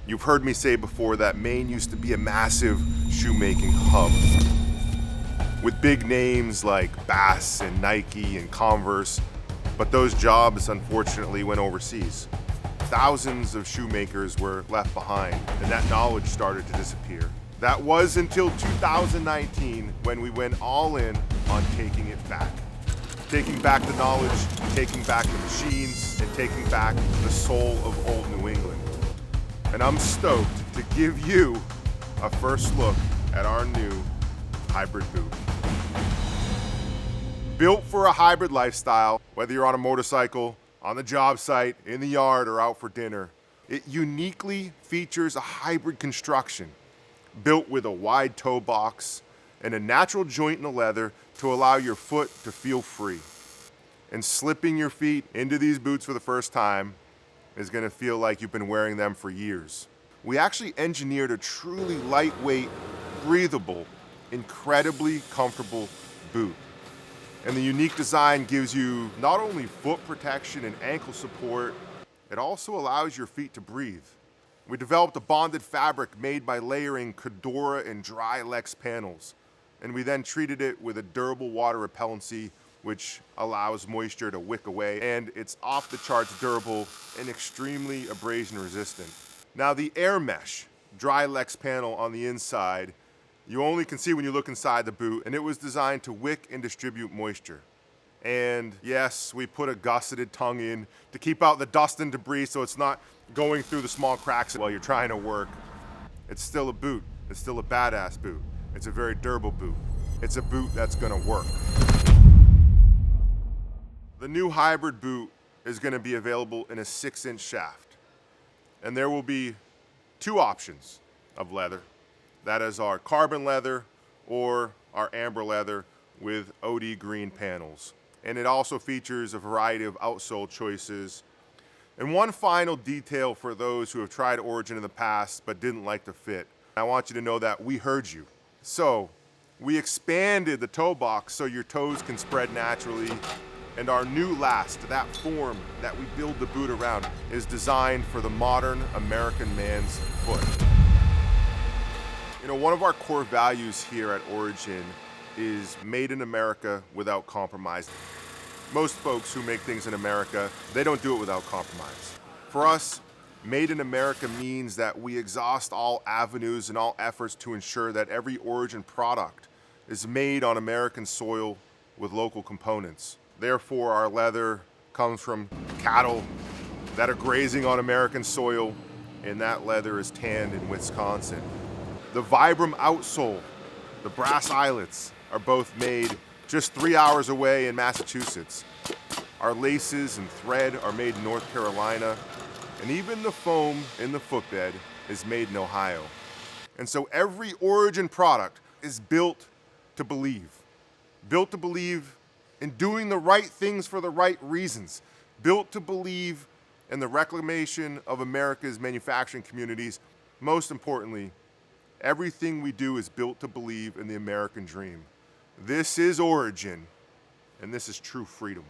You've heard me say before that Maine used to be a massive shoemaking hub with big names like Bass and Nike and Converse, but those jobs unfortunately went overseas. Thousands of shoemakers were left behind, and that knowledge started to disappear. That was until 2019 when we went all in on taking it back. Taking back the knowledge, taking back the machines, and taking back the soul of old New England. And I'm stoked to give you a first look at our new hybrid boot. Built for a hybrid lifestyle, whether you're on a motorcycle, on the job site, in the yard, or out for dinner, it uniquely features a hybrid construction, built with a wide toe box and a natural joint in the leather to allow your foot to feel free. And slipping your feet into these boots for the first time is gonna feel like you've been wearing them for years. We actually engineered a truly lightweight, breathable, incredibly comfortable boot. And the unique design gives you not only foot protection and ankle support, it also allows your feet to breathe. We developed a bonded fabric made by layering Cordura and dry Lex panels. And we then treated it with a durable water repellency, which allows moisture to wick away, and it's off the charts durable and extremely abrasion resistant. Now the air mesh dry Lex panel on the inside, you only can see when you look inside the boot, and it was designed to wick and distribute moisture. And yes, we put a gusseted tongue in to keep out the dust and debris so it's not going through the small cracks while you're trying to work. It's still a boot. It's still a badass boot. It's a very durable boot. It's a boot that's gonna work. The new hybrid boot is gonna be available in a 6-inch shaft. And there will be two options of leather. That is our carbon leather or our amber leather with OD green panels. And it also features a variety of outsole choices. And one final detail for those who have tried Origin in the past but didn't like the fit. I want you to know that we heard you. So we expanded the toe box so your toes can spread naturally. And our new last, that form that we build the boot around, is designed for the modern American man's foot. You know, one of our core values here at Origin is made in America without compromise. Most folks who make things in America, they don't do it without compromise. For us, made in America means that we exhaust all avenues and all efforts to ensure that every Origin product is made on American soil with local components. Therefore, our leather comes from cattle that are grazing on American soil, and that leather is tanned in Wisconsin. The Vibram outsole, the brass eyelets, are both made just 3 hours away in Massachusetts. Our laces and thread are made in North Carolina, and even the foam in the footbed is made in Ohio. And so every Origin product is built to believe in doing the right things for the right reasons, built to believe in the reclamation of America's manufacturing communities. Most importantly, everything we do is built to believe in the American dream. This is Origin, and this is true freedom.